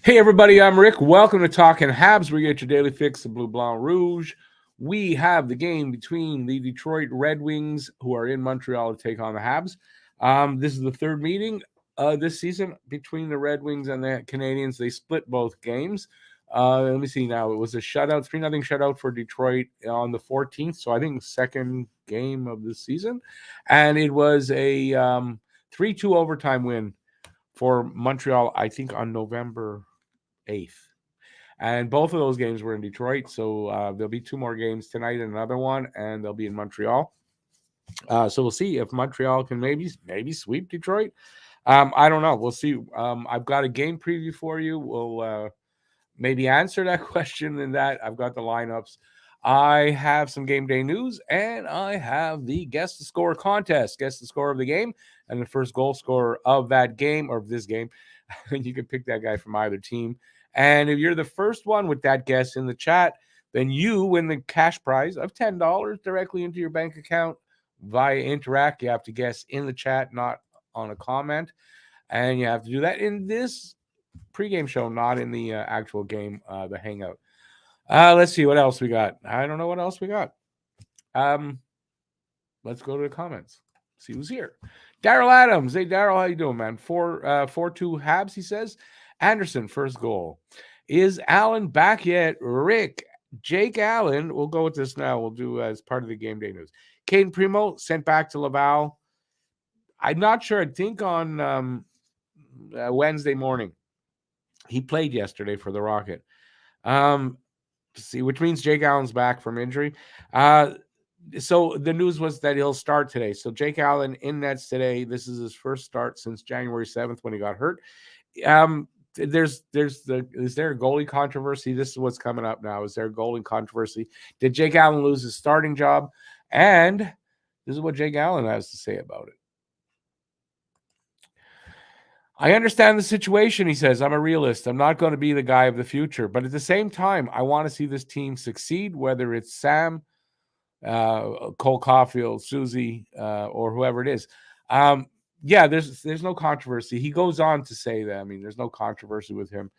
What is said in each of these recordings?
Hey, everybody, I'm Rick. Welcome to Talking Habs. We get your daily fix of Blue Blanc Rouge. We have the game between the Detroit Red Wings, who are in Montreal to take on the Habs. This is the third meeting this season between the Red Wings and the Canadiens. They split both games. Let me see now. It was a shutout, 3-0 shutout for Detroit on the 14th. So I think second game of the season. And it was a 3-2 overtime win for Montreal, I think, on November 8th. And both of those games were in Detroit. So there'll be two more games tonight and another one, and they'll be in Montreal. So we'll see if Montreal can maybe sweep Detroit. I don't know. We'll see. I've got a game preview for you. We'll maybe answer that question in that. I've got the lineups. I have some game day news, and I have the guess the score contest. Guess the score of the game and the first goal scorer of that game or of this game. You can pick that guy from either team. And if you're the first one with that guess in the chat, then you win the cash prize of $10 directly into your bank account via Interact. You have to guess in the chat, not on a comment. And you have to do that in this pregame show, not in the actual game, the hangout. Let's see what else we got. I don't know what else we got. Let's go to the comments. See who's here. Daryl Adams. Hey, Daryl, how you doing, man? 4-2 Habs, he says. Anderson, first goal. Is Allen back yet? Rick, Jake Allen. We'll go with this now. We'll do as part of the game day news. Caden Primo sent back to Laval. I'm not sure. I think on Wednesday morning. He played yesterday for the Rocket. See, which means Jake Allen's back from injury. So the news was that he'll start today. So Jake Allen in nets today. This is his first start since January 7th when he got hurt. Is there a goalie controversy? This is what's coming up now. Is there a goalie controversy? Did Jake Allen lose his starting job? And this is what Jake Allen has to say about it. I understand the situation, he says. I'm a realist. I'm not going to be the guy of the future. But at the same time, I want to see this team succeed, whether it's Sam, Cole Caulfield, Susie, or whoever it is. Yeah, there's no controversy. He goes on to say that. I mean, there's no controversy with him.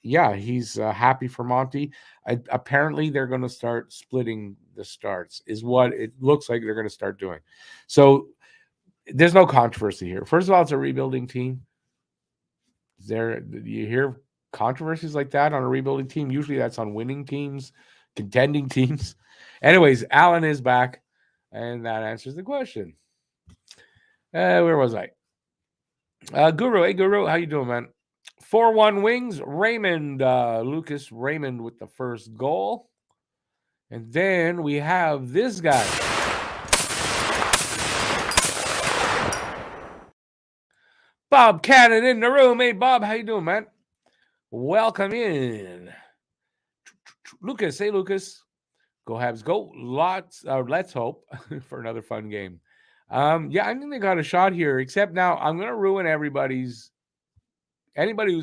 Yeah, he's happy for Monty. Apparently, they're going to start splitting the starts, is what it looks like they're going to start doing. So there's no controversy here. First of all, it's a rebuilding team. You hear controversies like that on a rebuilding team? Usually that's on winning teams, contending teams. Anyways, Allen is back, and that answers the question. Where was I? Guru, hey Guru, how you doing, man? 4-1 Wings, Raymond, Lucas Raymond with the first goal. And then we have this guy. Bob Cannon in the room. Hey, Bob, how you doing, man? Welcome in. Lucas, hey, Lucas. Go Habs, go. Let's hope for another fun game. Yeah, I think they got a shot here, except now I'm going to ruin anybody who's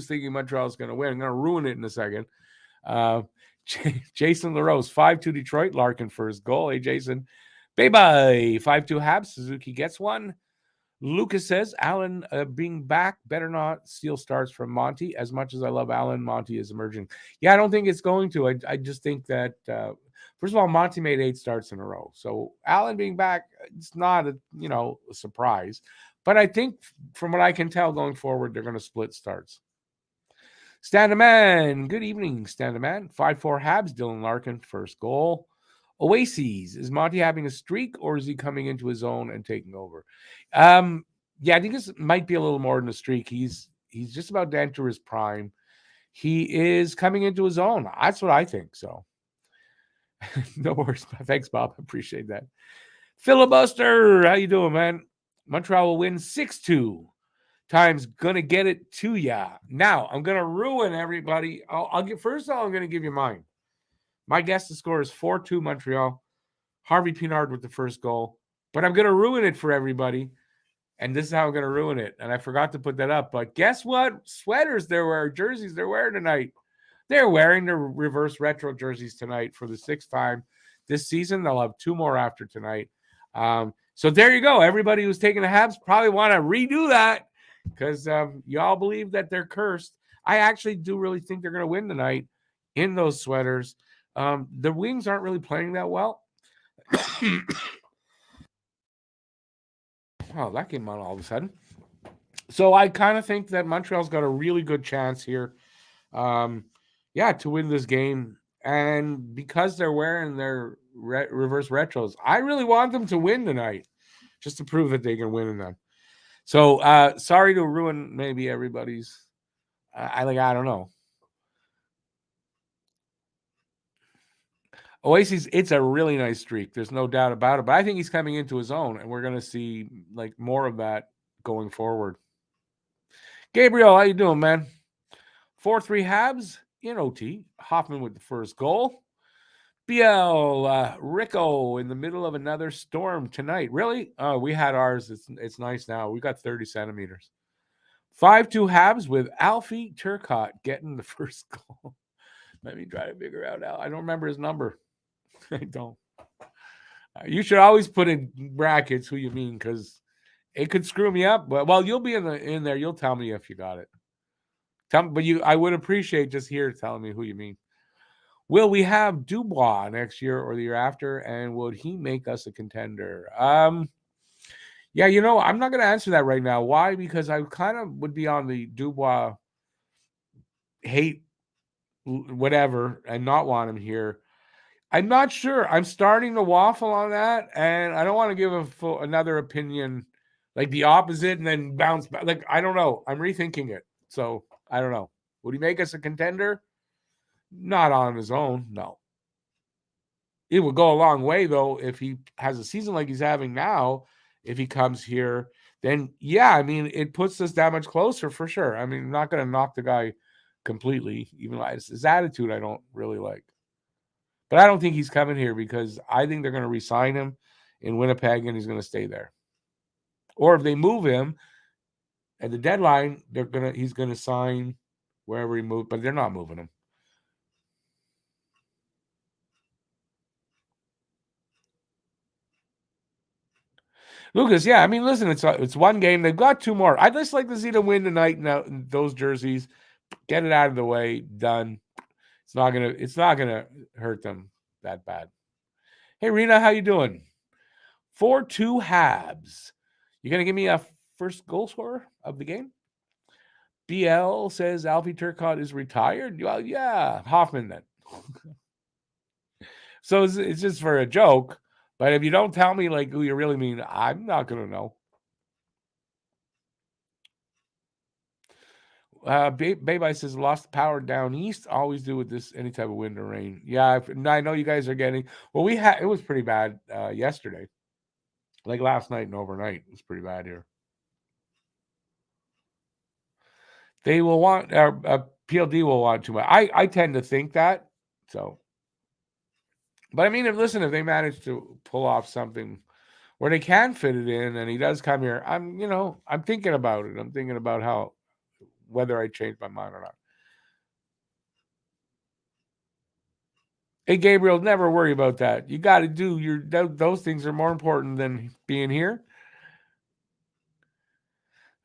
thinking Montreal's going to win. I'm going to ruin it in a second. Jason LaRose, 5-2 Detroit. Larkin first goal. Hey, Jason. Bye-bye. 5-2 Habs. Suzuki gets one. Lucas says, Allen being back better not steal starts from Monty. As much as I love Allen, Monty is emerging. Yeah, I don't think it's going to. I just think that, first of all, Monty made 8 starts in a row. So Allen being back, it's not a surprise. But I think from what I can tell going forward, they're going to split starts. Stand-a-man. Good evening, Stand-a-man. 5-4 Habs. Dylan Larkin, first goal. Oases, is Monty having a streak, or is he coming into his own and taking over? Yeah, I think this might be a little more than a streak. He's just about to enter his prime. He is coming into his own. That's what I think. So, no worries. Thanks, Bob. Appreciate that. Filibuster, how you doing, man? Montreal will win 6-2. Time's gonna get it to ya. Now I'm gonna ruin everybody. I'm gonna give you mine. My guess the score is 4-2 Montreal. Harvey Pinard with the first goal. But I'm going to ruin it for everybody. And this is how I'm going to ruin it. And I forgot to put that up. But guess what? Sweaters jerseys they're wearing tonight. They're wearing their reverse retro jerseys tonight for the 6th time this season. They'll have 2 more after tonight. So there you go. Everybody who's taking the Habs probably want to redo that because y'all believe that they're cursed. I actually do really think they're going to win tonight in those sweaters. The Wings aren't really playing that well. Oh, that came out all of a sudden. So I kind of think that Montreal's got a really good chance here, to win this game. And because they're wearing their reverse retros, I really want them to win tonight, just to prove that they can win in them. So sorry to ruin maybe everybody's. I don't know. Oasis, it's a really nice streak. There's no doubt about it. But I think he's coming into his own, and we're going to see like more of that going forward. Gabriel, how you doing, man? 4-3 Habs in OT. Hoffman with the first goal. BL Rico in the middle of another storm tonight. Really? Oh, we had ours. It's nice now. We got 30 centimeters. 5-2 Habs with Alfie Turcotte getting the first goal. Let me try to figure out Al. I don't remember his number. I don't. You should always put in brackets who you mean, because it could screw me up. But well, you'll be in there. You'll tell me if you got it. I would appreciate just here telling me who you mean. Will we have Dubois next year or the year after? And would he make us a contender? Yeah, I'm not going to answer that right now. Why? Because I kind of would be on the Dubois hate whatever and not want him here. I'm not sure. I'm starting to waffle on that, and I don't want to give another opinion like the opposite and then bounce back. Like, I don't know. I'm rethinking it. So I don't know. Would he make us a contender? Not on his own, no. It would go a long way, though, if he has a season like he's having now. If he comes here, then yeah, I mean, it puts us that much closer for sure. I mean, I'm not going to knock the guy completely, even though his attitude I don't really like. But I don't think he's coming here because I think they're going to re-sign him in Winnipeg and he's going to stay there. Or if they move him at the deadline, he's going to sign wherever he moved, but they're not moving him. Lucas, yeah, I mean, listen, it's one game. They've got two more. I'd just like to see them win tonight in those jerseys. Get it out of the way. Done. It's not gonna hurt them that bad. Hey, Rena, how you doing? 4-2 Habs. You gonna give me a first goal scorer of the game? BL says Alfie Turcotte is retired. Well, yeah, Hoffman then. So it's just for a joke. But if you don't tell me like who you really mean, I'm not gonna know. Baby says lost power down east. Always do with this any type of wind or rain. Yeah, I know you guys are getting. Well, it was pretty bad yesterday, like last night and overnight. It was pretty bad here. They will want PLD will want too much. I tend to think that. So, but I mean, if they manage to pull off something where they can fit it in, and he does come here, I'm thinking about it. I'm thinking about whether I change my mind or not. Hey, Gabriel, never worry about that. You got to do those things are more important than being here.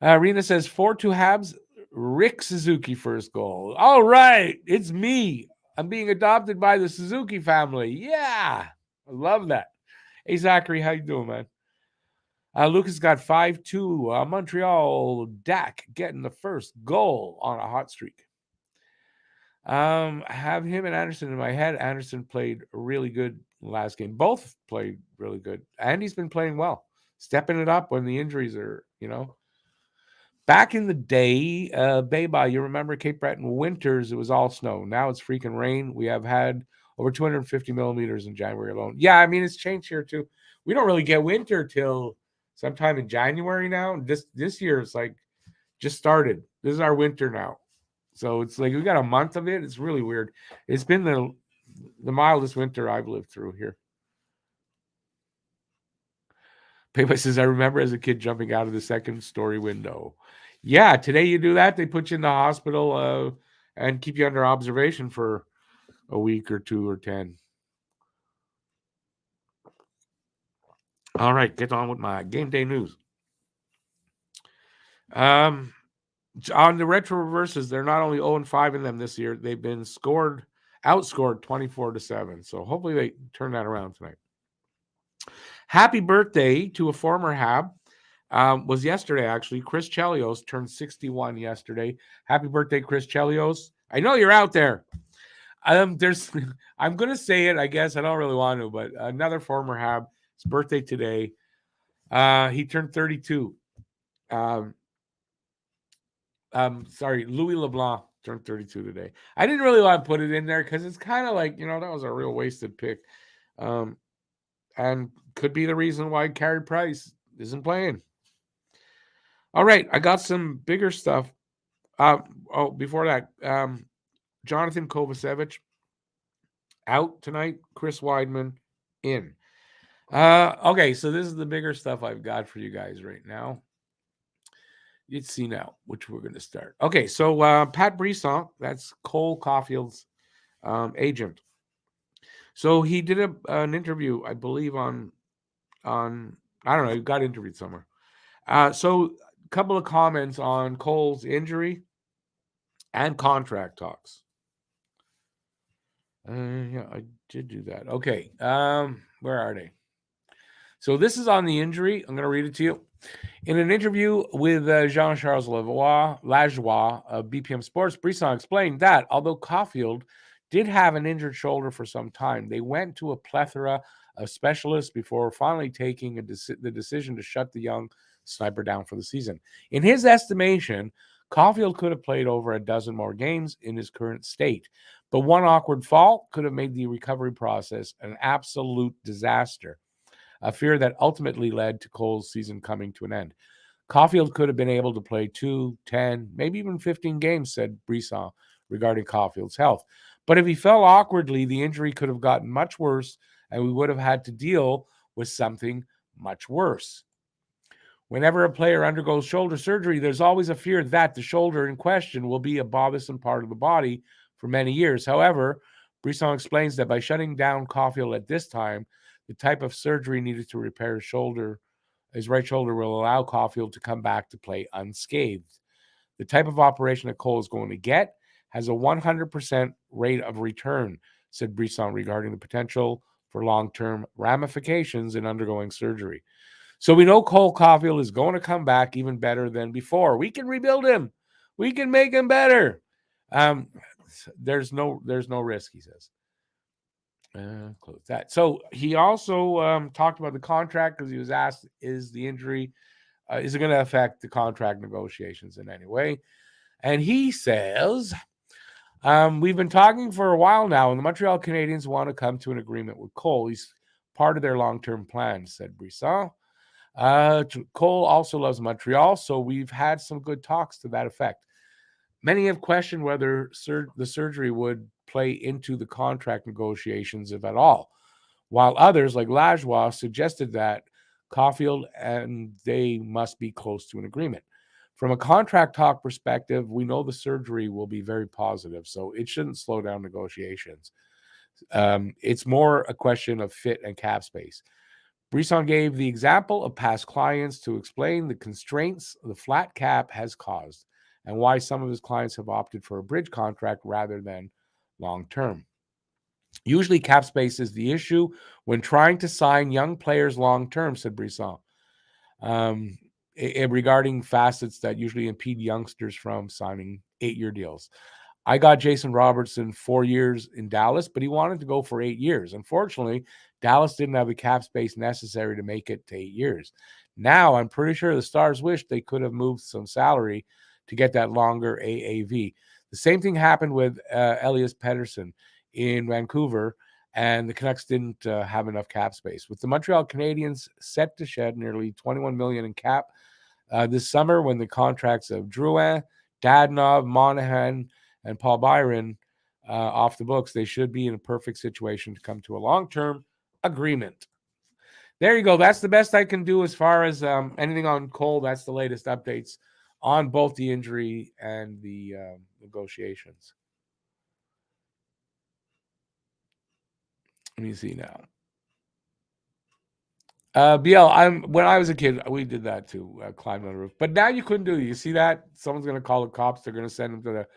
Rena says 4-2 Habs. Rick Suzuki first goal. All right, it's me. I'm being adopted by the Suzuki family. Yeah, I love that. Hey, Zachary, how you doing, man? Lucas got 5-2. Montreal. Dak getting the first goal on a hot streak. Have him and Anderson in my head. Anderson played really good last game. Both played really good. And he's been playing well, stepping it up when the injuries are, Back in the day, Bayba, you remember Cape Breton winters, it was all snow. Now it's freaking rain. We have had over 250 millimeters in January alone. Yeah, I mean, it's changed here too. We don't really get winter till sometime in January now. This year, it's like just started. This is our winter now. So it's like we got a month of it. It's really weird. It's been the mildest winter I've lived through here. Pepe says, I remember as a kid jumping out of the second story window. Yeah, today you do that. They put you in the hospital and keep you under observation for a week or 2 or 10. All right, get on with my game day news. On the retro reverses, they're not only 0-5 in them this year, they've been outscored 24-7. So hopefully they turn that around tonight. Happy birthday to a former Hab. Was yesterday, actually. Chris Chelios turned 61 yesterday. Happy birthday, Chris Chelios. I know you're out there. There's I'm gonna say it, I guess. I don't really want to, but another former Hab, his birthday today. He turned 32. Sorry, Louis LeBlanc turned 32 today. I didn't really want to put it in there because it's kind of like, that was a real wasted pick. And could be the reason why Carey Price isn't playing. All right, I got some bigger stuff. Before that, Jonathan Kovacevic out tonight. Chris Weidman in. Okay, so this is the bigger stuff I've got for you guys right now. You'd see now which we're going to start. Okay, so Pat Brisson, that's Cole Caulfield's agent. So he did an interview, I believe, on I don't know, he got interviewed somewhere. So a couple of comments on Cole's injury and contract talks. Yeah, I did do that. Okay, where are they? So this is on the injury. I'm going to read it to you. In an interview with Jean-Charles Lajoie of BPM Sports, Brisson explained that although Caulfield did have an injured shoulder for some time, they went to a plethora of specialists before finally taking the decision to shut the young sniper down for the season. In his estimation, Caulfield could have played over a dozen more games in his current state, but one awkward fall could have made the recovery process an absolute disaster, a fear that ultimately led to Cole's season coming to an end. Caulfield could have been able to play 2, 10, maybe even 15 games, said Brisson regarding Caulfield's health. But if he fell awkwardly, the injury could have gotten much worse, and we would have had to deal with something much worse. Whenever a player undergoes shoulder surgery, there's always a fear that the shoulder in question will be a bothersome part of the body for many years. However, Brisson explains that by shutting down Caulfield at this time, the type of surgery needed to repair his right shoulder, will allow Caulfield to come back to play unscathed. The type of operation that Cole is going to get has a 100% rate of return, said Brisson regarding the potential for long-term ramifications in undergoing surgery. So we know Cole Caulfield is going to come back even better than before. We can rebuild him. We can make him better. There's no risk, he says. Close that. So he also talked about the contract because he was asked, is the injury, is it going to affect the contract negotiations in any way? And he says, we've been talking for a while now, and the Montreal Canadiens want to come to an agreement with Cole. He's part of their long-term plan, said Brisson. Cole also loves Montreal, so we've had some good talks to that effect. Many have questioned whether the surgery would play into the contract negotiations, if at all, while others, like Lajoie, suggested that Caulfield and they must be close to an agreement. From a contract talk perspective, we know the surgery will be very positive, so it shouldn't slow down negotiations. It's more a question of fit and cap space. Brisson gave the example of past clients to explain the constraints the flat cap has caused and why some of his clients have opted for a bridge contract rather than long-term. Usually cap space is the issue when trying to sign young players long-term, said Brisson, regarding facets that usually impede youngsters from signing 8-year deals. I got Jason Robertson 4 years in Dallas, but he wanted to go for 8 years. Unfortunately, Dallas didn't have the cap space necessary to make it to 8 years. Now, I'm pretty sure the Stars wish they could have moved some salary to get that longer AAV. The same thing happened with Elias Pettersson in Vancouver, and the Canucks didn't have enough cap space. With the Montreal Canadiens set to shed nearly $21 million in cap this summer, when the contracts of Drouin, Dadonov, Monahan, and Paul Byron off the books, they should be in a perfect situation to come to a long-term agreement. There you go. That's the best I can do as far as anything on Cole. That's the latest updates on both the injury and the negotiations. Let me see now. BL, when I was a kid, we did that too, climb on the roof. But now you couldn't do it. You see that? Someone's going to call the cops. They're going to send them to the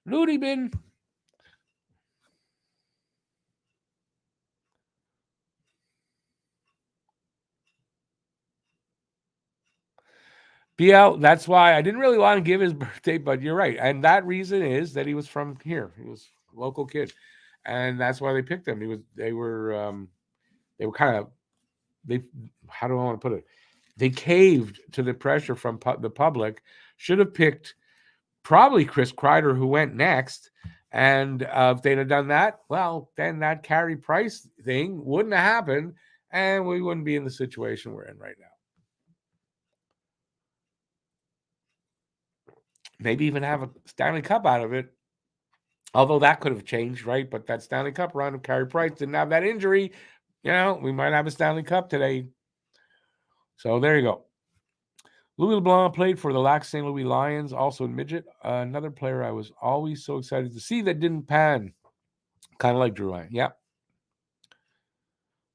loony bin. BL, that's why I didn't really want to give his birthday, but you're right. And that reason is that he was from here. He was a local kid. And that's why they picked him. They were kind of, they, how do I want to put it? They caved to the pressure from the public. Should have picked probably Chris Kreider, who went next. And if they'd have done that, well, then that Carey Price thing wouldn't have happened, and we wouldn't be in the situation we're in right now. Maybe even have a Stanley Cup out of it. Although that could have changed, right? But that Stanley Cup run of Carey Price didn't have that injury. We might have a Stanley Cup today. So there you go. Louis LeBlanc played for the Lac St. Louis Lions, also in midget. Another player I was always so excited to see that didn't pan. Kind of like Drew Ryan. Yeah.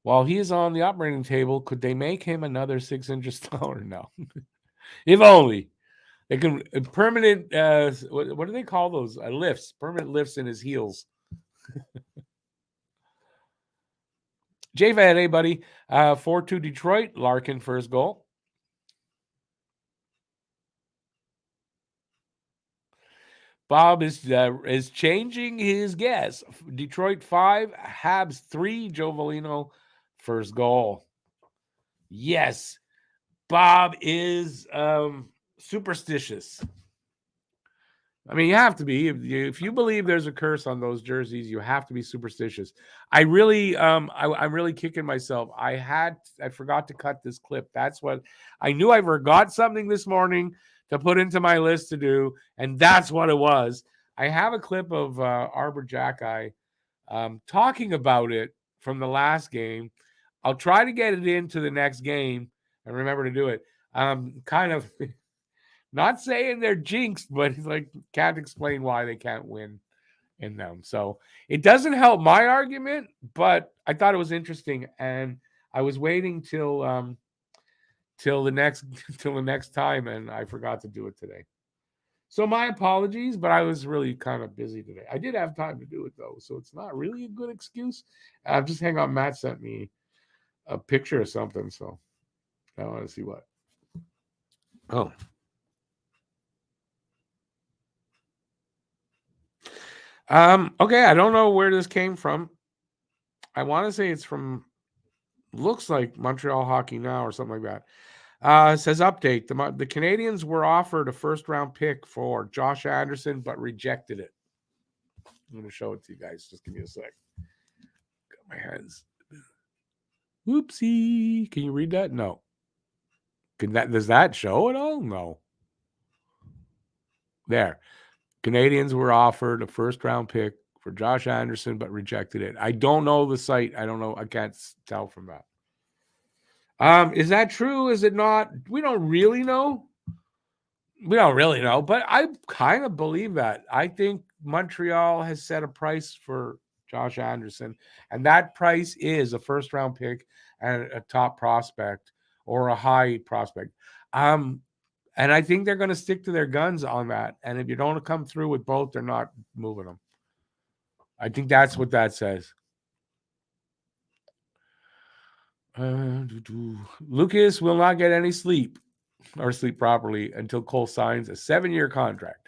While he is on the operating table, could they make him another 6-inch taller? No. If only. They can permanent, what do they call those? Lifts, permanent lifts in his heels. J-Van, hey, buddy. 4-2 Detroit. Larkin first goal. Bob is changing his guess. Detroit 5, Habs 3, Joe Volino first goal. Yes, Bob is superstitious. I mean, you have to be. If you believe there's a curse on those jerseys, you have to be superstitious. I really, I'm really kicking myself. I forgot to cut this clip. That's what I knew. I forgot something this morning to put into my list to do, and that's what it was. I have a clip of Arbor Jackeye talking about it from the last game. I'll try to get it into the next game and remember to do it. Kind of not saying they're jinxed, but he's like, can't explain why they can't win in them. So it doesn't help my argument, but I thought it was interesting, and I was waiting till the next time, and I forgot to do it today. So my apologies, but I was really kind of busy today. I did have time to do it though, so it's not really a good excuse. Just hang on, Matt sent me a picture of something, so I want to see what. Oh. Okay, I don't know where this came from. I want to say it's from, looks like Montreal Hockey Now or something like that. It says update. The Canadiens were offered a first-round pick for Josh Anderson, but rejected it. I'm going to show it to you guys. Just give me a sec. Got my hands. Whoopsie. Can you read that? No. Does that show at all? No. There. Canadiens were offered a first-round pick for Josh Anderson, but rejected it. I don't know the site. I don't know. I can't tell from that. Is that true? Is it not? We don't really know. We don't really know, but I kind of believe that. I think Montreal has set a price for Josh Anderson, and that price is a first-round pick and a top prospect or a high prospect. And I think they're going to stick to their guns on that. And if you don't come through with both, they're not moving them. I think that's what that says. Lucas will not get any sleep or sleep properly until Cole signs a 7-year contract.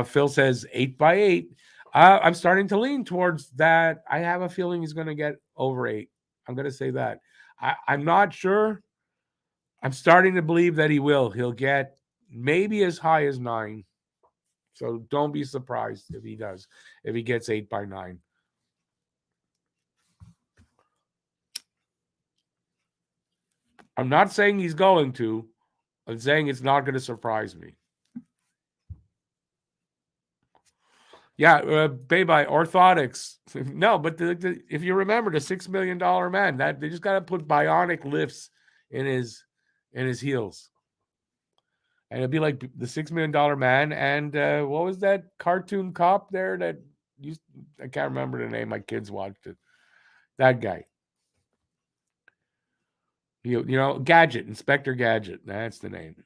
Phil says 8x8. I'm starting to lean towards that. I have a feeling he's going to get over 8. I'm going to say that. I'm not sure. I'm starting to believe that he will. He'll get maybe as high as 9. So don't be surprised if he does, if he gets 8x9. I'm not saying he's going to. I'm saying it's not going to surprise me. Yeah, Bay-By orthotics. No, but if you remember the $6 million man, that they just got to put bionic lifts in his heels, and it'd be like the $6 million man. And what was that cartoon cop there that used? I can't remember the name. My kids watched it. That guy. Gadget, Inspector Gadget. That's the name.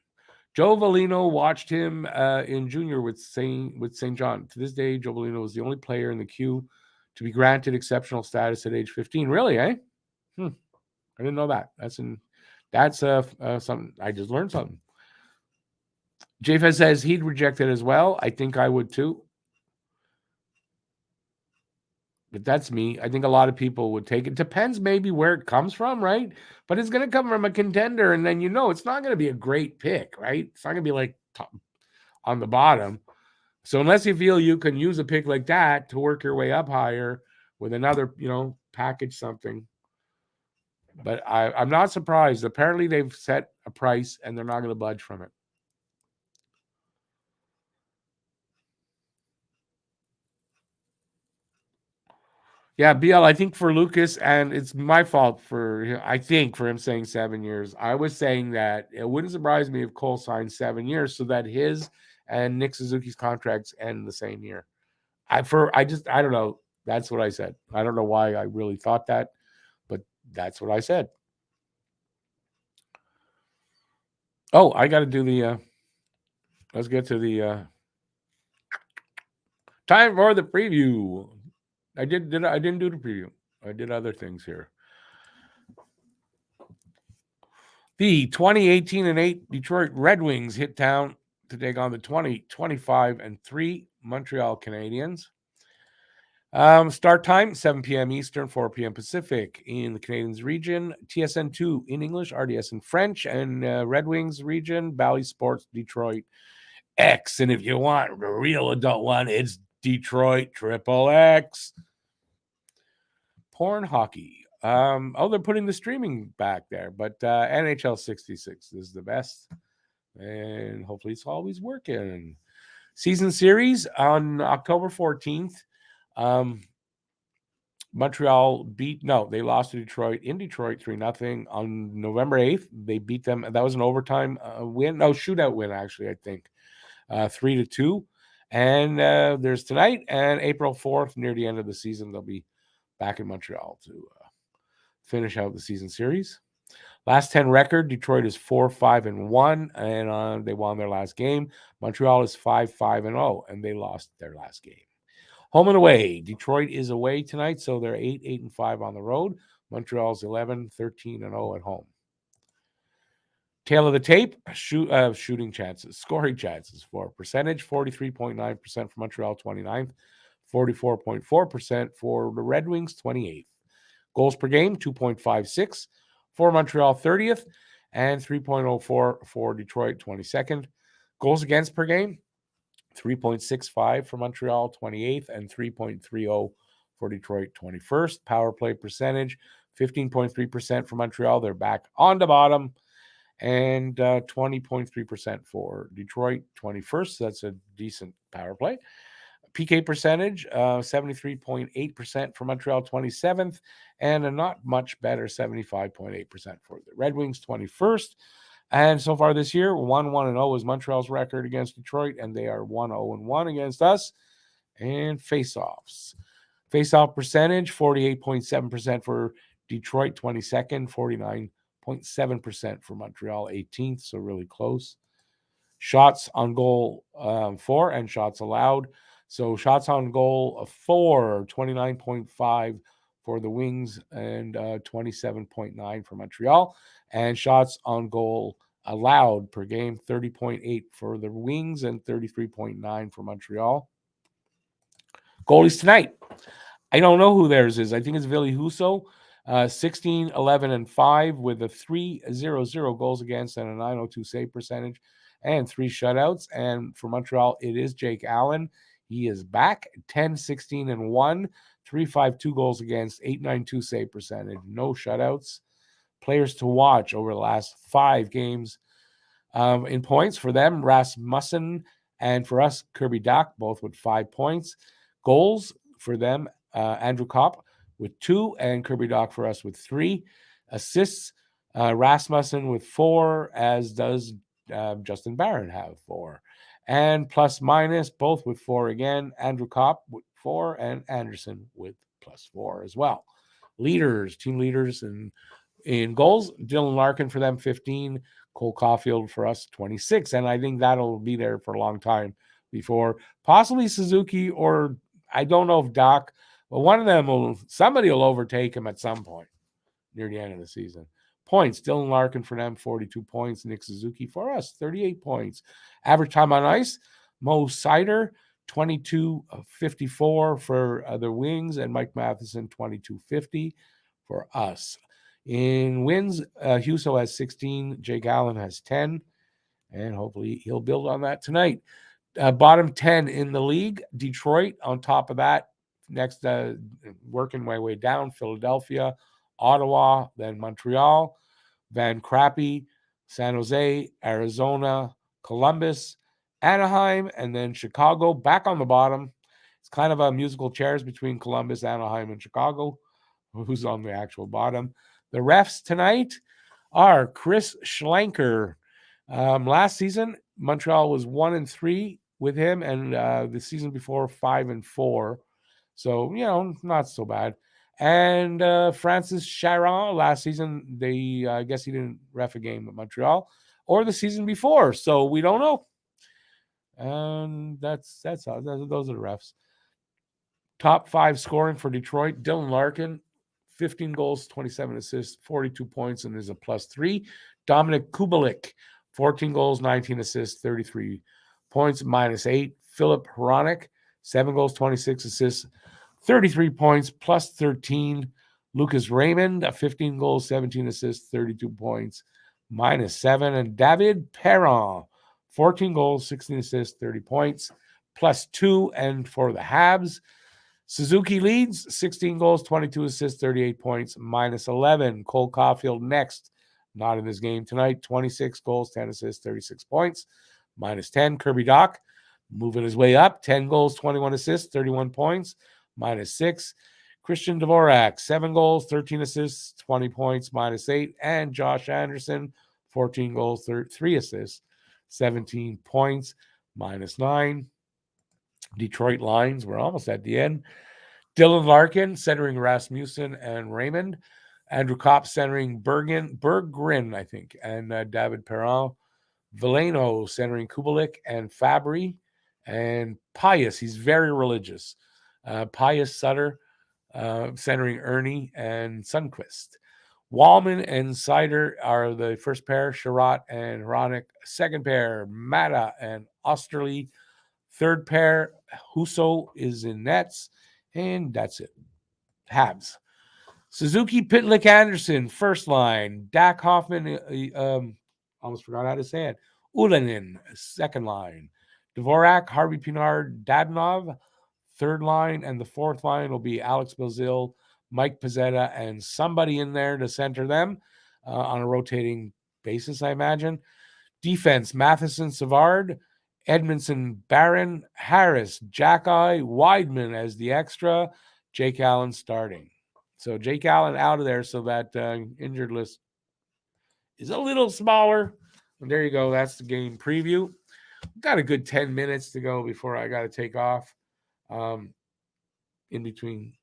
Joe Valino watched him in junior with St. John. To this day, Joe Valino was the only player in the queue to be granted exceptional status at age 15. Really, eh? I didn't know that. That's something. I just learned something. JFS says he'd reject it as well. I think I would too. But that's me. I think a lot of people would take it. Depends maybe where it comes from, right? But it's going to come from a contender, and then it's not going to be a great pick, right? It's not going to be like top, on the bottom. So unless you feel you can use a pick like that to work your way up higher with another, package something. But I'm not surprised. Apparently they've set a price and they're not going to budge from it. Yeah, BL, I think for Lucas, and it's my fault for him saying 7 years. I was saying that it wouldn't surprise me if Cole signed 7 years so that his and Nick Suzuki's contracts end the same year. I don't know. That's what I said. I don't know why I really thought that, but that's what I said. Oh, I got to do the. Let's get to the time for the preview. I didn't do the preview. I did other things here. The 2018 and 8 Detroit Red Wings hit town to take on the 25 and 3 Montreal Canadiens. Start time 7 p.m. Eastern, 4 p.m. Pacific in the Canadiens region. TSN2 in English, RDS in French, and Red Wings region, Bally Sports Detroit X. And if you want the real adult one, it's Detroit Triple X. Porn hockey. They're putting the streaming back there, but NHL 66 is the best, and hopefully it's always working. Season series on October 14th. Montreal they lost to Detroit in Detroit 3-0. On November 8th, they beat them. That was an overtime win. No, shootout win, actually, I think. 3-2. And there's tonight and April 4th, near the end of the season, they'll be back in Montreal to finish out the season series. Last 10 record, Detroit is 4-5-1, and they won their last game. Montreal is 5-5-0, and they lost their last game. Home and away. Detroit is away tonight, so they're 8-5 on the road. Montreal's 11-13-0 at home. Tail of the tape, shooting chances, scoring chances for percentage, 43.9% for Montreal, 29th, 44.4% for the Red Wings, 28th. Goals per game, 2.56 for Montreal, 30th, and 3.04 for Detroit, 22nd. Goals against per game, 3.65 for Montreal, 28th, and 3.30 for Detroit, 21st. Power play percentage, 15.3% for Montreal. They're back on the bottom. And 20.3% for Detroit, 21st. That's a decent power play. PK percentage, 73.8% for Montreal, 27th, and a not much better 75.8% for the Red Wings, 21st. And so far this year, 1-1-0 is Montreal's record against Detroit, and they are 1-0-1 against us. And face-offs. Face-off percentage, 48.7% for Detroit, 22nd, 49.7% for Montreal, 18th, so really close. Shots on goal, 4, and shots allowed. So shots on goal, 4, 29.5 for the Wings, and 27.9 for Montreal. And shots on goal allowed per game, 30.8 for the Wings and 33.9 for Montreal. Goalies tonight. I don't know who theirs is. I think it's Ville Husso. 16, 11, and 5 with a 3.00 goals against and a 902 save percentage and 3 shutouts. And for Montreal, it is Jake Allen. He is back, 10, 16, and 1, 3.52 goals against, 892 save percentage, no shutouts. Players to watch over the last 5 games in points for them, Rasmussen, and for us, Kirby Dach, both with 5 points. Goals for them, Andrew Kopp with 2, and Kirby Dach for us with 3. Assists, Rasmussen with 4, as does Justin Barron have 4. And plus minus, both with 4 again. Andrew Kopp with 4, and Anderson with plus 4 as well. Leaders, team leaders, and In goals, Dylan Larkin for them, 15. Cole Caulfield for us, 26. And I think that'll be there for a long time before possibly Suzuki, or I don't know if Doc, but one of them somebody will overtake him at some point near the end of the season. Points, Dylan Larkin for them, 42 points. Nick Suzuki for us, 38 points. Average time on ice, Mo Sider, 22.54 for the Wings, and Mike Matheson, 22.50 for us. In wins, Huso has 16, Jake Allen has 10, and hopefully he'll build on that tonight. Bottom 10 in the league, Detroit on top of that. Next, working my way down, Philadelphia, Ottawa, then Montreal, Van Crappy, San Jose, Arizona, Columbus, Anaheim, and then Chicago back on the bottom. It's kind of a musical chairs between Columbus, Anaheim, and Chicago. Who's on the actual bottom? The refs tonight are Chris Schlenker. Last season, Montreal was 1-3 with him, and the season before 5-4. So, not so bad. And Francis Charon last season, I guess he didn't ref a game at Montreal or the season before. So we don't know. And that's how those are the refs. Top 5 scoring for Detroit, Dylan Larkin, 15 goals, 27 assists, 42 points, and is a +3. Dominic Kubalik, 14 goals, 19 assists, 33 points, -8. Philip Hronik, 7 goals, 26 assists, 33 points, +13. Lucas Raymond, 15 goals, 17 assists, 32 points, -7. And David Perron, 14 goals, 16 assists, 30 points, +2. And for the Habs, Suzuki leads, 16 goals, 22 assists, 38 points, -11. Cole Caulfield next, not in this game tonight, 26 goals, 10 assists, 36 points, -10. Kirby Dach moving his way up, 10 goals, 21 assists, 31 points, -6. Christian Dvorak, 7 goals, 13 assists, 20 points, -8. And Josh Anderson, 14 goals, 3 assists, 17 points, -9. Detroit lines, we're almost at the end. Dylan Larkin centering Rasmussen and Raymond. Andrew Kopp centering Berggren, I think, and David Perron. Veleno centering Kubalik and Fabry. And Pius, he's very religious. Pius Sutter centering Ernie and Sundquist. Wallman and Sider are the first pair. Sherratt and Hronik. Second pair, Mata and Osterley. Third pair, Huso is in nets. And that's it. Habs. Suzuki, Pitlick, Anderson, first line. Dak Hoffman, almost forgot how to say it. Ulanen, second line. Dvorak, Harvey Pinard, Dadonov, third line. And the fourth line will be Alex Belzil, Mike Pizzetta, and somebody in there to center them on a rotating basis, I imagine. Defense, Matheson, Savard, Edmondson, Barron, Harris, Jackeye, Weidman as the extra, Jake Allen starting. So Jake Allen out of there so that injured list is a little smaller. And there you go. That's the game preview. Got a good 10 minutes to go before I got to take off in between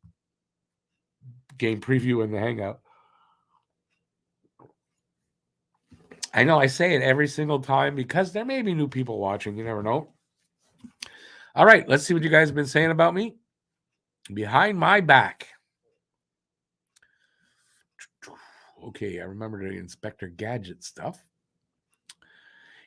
game preview and the hangout. I know I say it every single time because there may be new people watching. You never know. All right, let's see what you guys have been saying about me. Behind my back. Okay, I remember the Inspector Gadget stuff.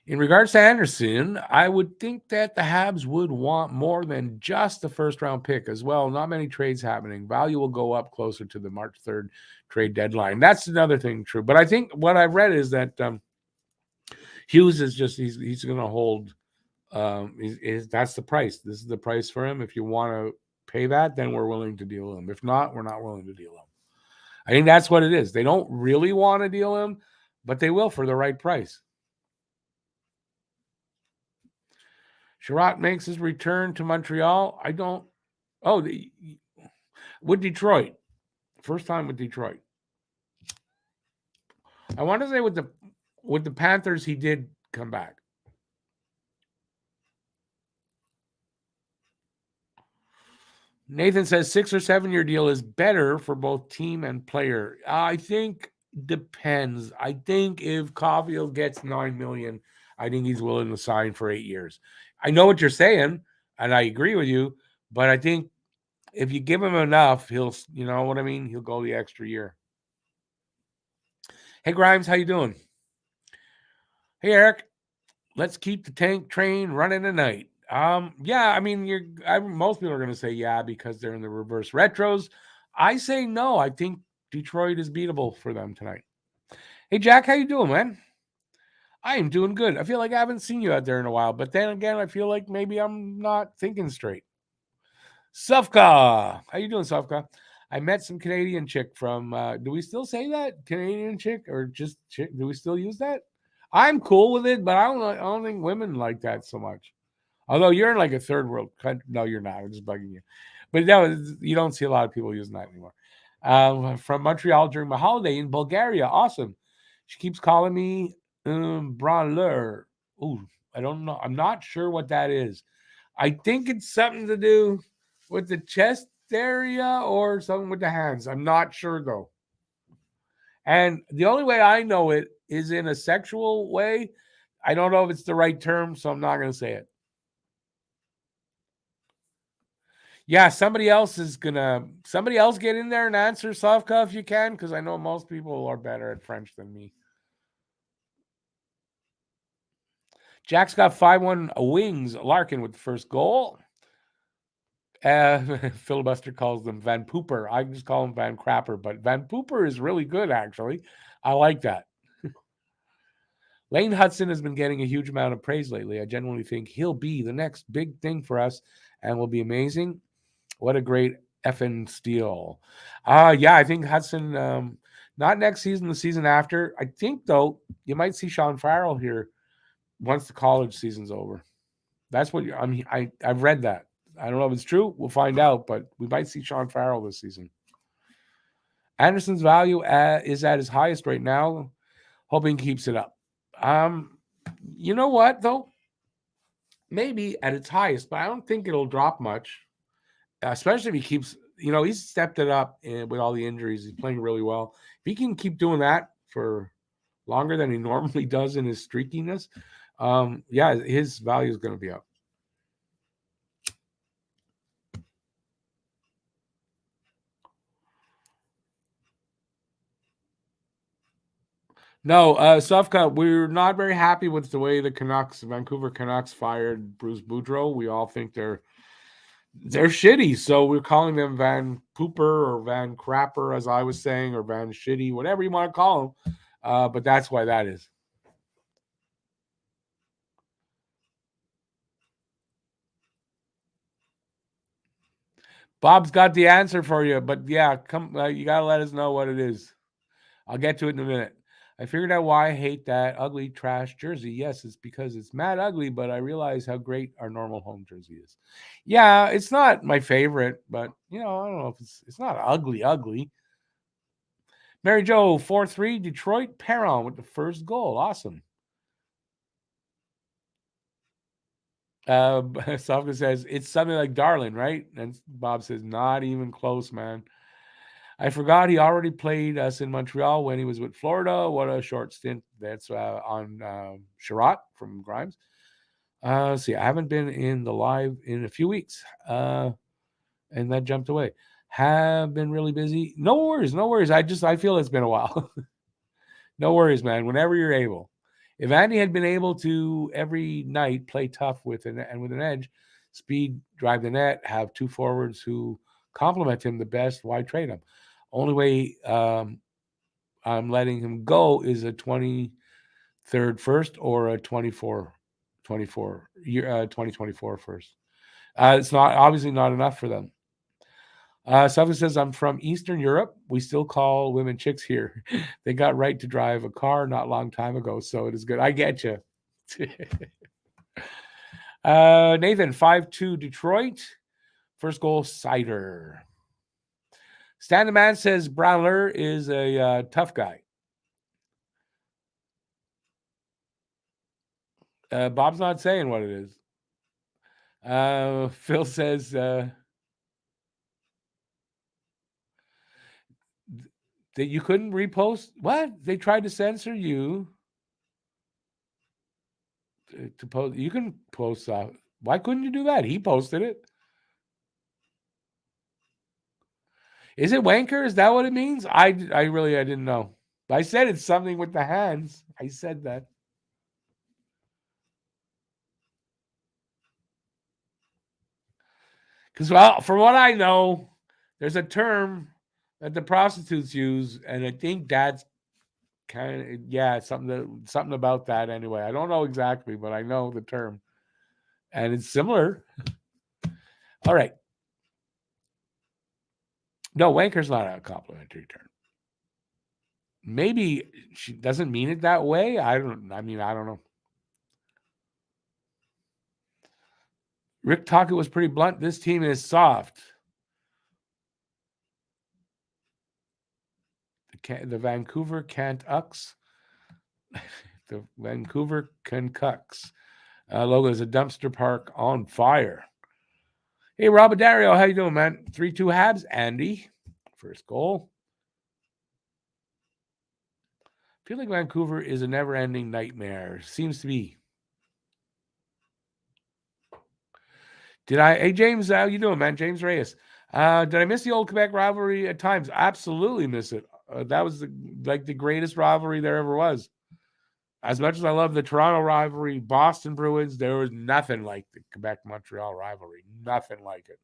In regards to Anderson, I would think that the Habs would want more than just the first-round pick as well. Not many trades happening. Value will go up closer to the March 3rd trade deadline. That's another thing true. But I think what I've read is that Hughes is just he's going to hold. That's the price. This is the price for him. If you want to pay that, then we're willing to deal him. If not, we're not willing to deal him. I think that's what it is. They don't really want to deal him, but they will for the right price. Sherratt makes his return to Montreal. With Detroit. First time with Detroit. I want to say with the Panthers, he did come back. Nathan says 6 or 7 year deal is better for both team and player. I think Depends. I think if Caulfield gets $9 million, I think he's willing to sign for 8 years. I know what you're saying, and I agree with you, but I think if you give him enough, he'll, you know what I mean? He'll go the extra year. Hey Grimes, how you doing? Hey Eric, let's keep the tank train running tonight. Yeah, I mean, most people are going to say yeah because they're in the reverse retros. I say no. I think Detroit is beatable for them tonight. Hey Jack, how you doing, man? I am doing good. I feel like I haven't seen you out there in a while, but then again, I feel like maybe I'm not thinking straight. Sufka, how you doing, Sufka? I met some Canadian chick from. Do we still say that Canadian chick or just chick? Do we still use that? I'm cool with it, but I don't think women like that so much. Although you're in like a third world country. No, you're not. I'm just bugging you. But no, you don't see a lot of people using that anymore. From Montreal during my holiday in Bulgaria. Awesome. She keeps calling me branleur. Ooh, I don't know. I'm not sure what that is. I think it's something to do with the chest area or something with the hands. I'm not sure though. And the only way I know it is in a sexual way. I don't know if it's the right term, so I'm not going to say it. Yeah, somebody else get in there and answer Slavka if you can, because I know most people are better at French than me. Jack's got 5-1 wings. Larkin with the first goal. Filibuster calls them Van Pooper. I just call him Van Crapper, but Van Pooper is really good, actually. I like that. Lane Hudson has been getting a huge amount of praise lately. I genuinely think he'll be the next big thing for us and will be amazing. What a great effing steal. Yeah, I think Hudson, not next season, the season after. I think, though, you might see Sean Farrell here once the college season's over. That's what I've read that. I don't know if it's true. We'll find out, but we might see Sean Farrell this season. Anderson's value is at his highest right now. Hoping he keeps it up. You know what, though? Maybe at its highest, but I don't think it'll drop much, especially if he keeps, he's stepped it up with all the injuries. He's playing really well. If he can keep doing that for longer than he normally does in his streakiness, yeah, his value is going to be up. No, Sufka, we're not very happy with the way the Vancouver Canucks fired Bruce Boudreau. We all think they're shitty, so we're calling them Van Pooper or Van Crapper, as I was saying, or Van Shitty, whatever you want to call them. But that's why that is. Bob's got the answer for you, but yeah, come. You gotta let us know what it is. I'll get to it in a minute. I figured out why I hate that ugly trash jersey. Yes, it's because it's mad ugly, but I realize how great our normal home jersey is. Yeah, it's not my favorite, but I don't know if it's not ugly. Mary Jo 4-3 Detroit Perron with the first goal. Awesome. Sofka says it's something like Darlin, right? And Bob says not even close, man. I forgot he already played us in Montreal when he was with Florida. What a short stint. That's on Sherratt from Grimes. See, I haven't been in the live in a few weeks, and that jumped away. Have been really busy. No worries. I feel it's been a while. No worries, man. Whenever you're able. If Andy had been able to every night play tough with an edge, speed, drive the net, have two forwards who complement him the best, why trade him? Only way I'm letting him go is a 23rd first or a 2024 first. It's not obviously not enough for them. Someone says, I'm from Eastern Europe. We still call women chicks here. They got right to drive a car not a long time ago, so it is good. I get you. Nathan, 5-2 Detroit. First goal, Cider. Stan the Man says Brownler is a tough guy. Bob's not saying what it is. Phil says That you couldn't repost? What? They tried to censor you to post. You can post. Why couldn't you do that? He posted it. Is it wanker? Is that what it means? I didn't know. I said it's something with the hands. I said that. Because, well, from what I know, there's a term that the prostitutes use, and I think that's kind of something about that anyway. I don't know exactly, but I know the term, and it's similar. All right. No, wanker's not a complimentary term. Maybe she doesn't mean it that way. I don't know. Rick Tocchet was pretty blunt. This team is soft. The Vancouver Canucks. The Vancouver Canucks logo is a dumpster park on fire. Hey, Rob Dario, how you doing, man? 3-2 Habs. Andy, first goal. I feel like Vancouver is a never-ending nightmare. Seems to be. Hey, James, how you doing, man? James Reyes. Did I miss the old Quebec rivalry at times? Absolutely miss it. That was the greatest rivalry there ever was. As much as I love the Toronto rivalry, Boston Bruins, there was nothing like the Quebec-Montreal rivalry. Nothing like it.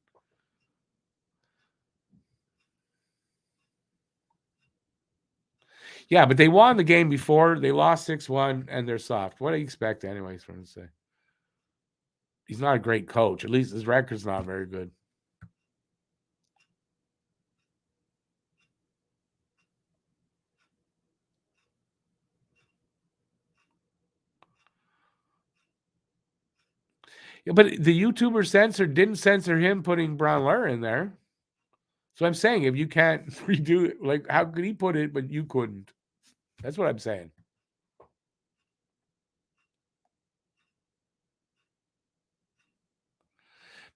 Yeah, but they won the game before. They lost 6-1, and they're soft. What do you expect anyways from him to say? He's not a great coach. At least his record's not very good. Yeah, but the YouTuber didn't censor him putting Brown Lur in there. So I'm saying, if you can't redo it, like, how could he put it, but you couldn't? That's what I'm saying.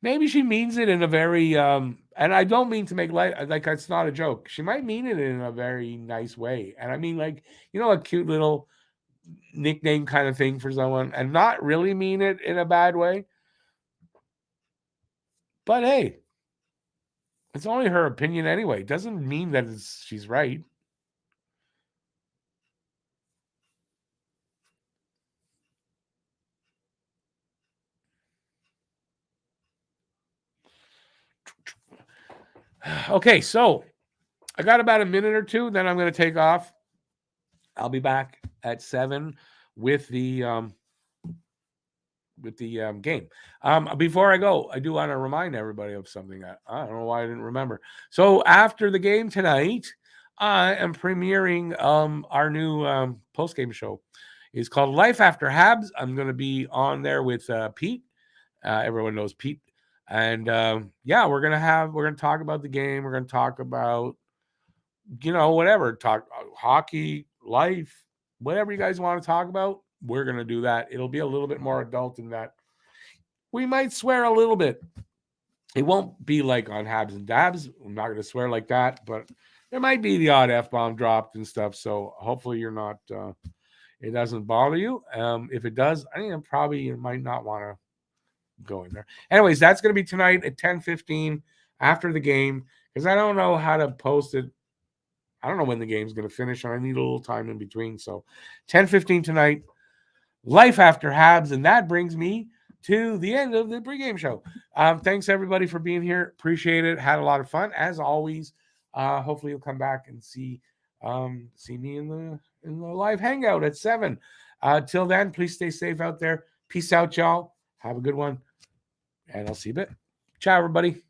Maybe she means it in a very, and I don't mean to make light, like, it's not a joke. She might mean it in a very nice way. And I mean, like, a cute little nickname kind of thing for someone, and not really mean it in a bad way. But hey, it's only her opinion anyway. It doesn't mean that she's right. Okay, so I got about a minute or two, then I'm going to take off. I'll be back at 7 with the game. Before I go, I do want to remind everybody of something that I don't know why I didn't remember. So after the game tonight, I am premiering our new post-game show. It's called Life After Habs. I'm going to be on there with Pete. Everyone knows Pete. And we're going to talk about the game. We're going to talk about, whatever, talk hockey, life, whatever you guys want to talk about. We're going to do that. It'll be a little bit more adult than that. We might swear a little bit. It won't be like on Habs and Dabs. I'm not going to swear like that, but there might be the odd F-bomb dropped and stuff. So hopefully you're not, it doesn't bother you. If it does, I think probably you might not want to go in there. Anyways, that's going to be tonight at 10:15 after the game, because I don't know how to post it. I don't know when the game's going to finish, and I need a little time in between. So 10:15 tonight, Life After Habs, and that brings me to the end of the pregame show. Thanks everybody for being here. Appreciate it. Had a lot of fun as always. Hopefully you'll come back and see me in the live hangout at 7. Till then, please stay safe out there. Peace out, y'all. Have a good one, and I'll see you a bit. Ciao, everybody.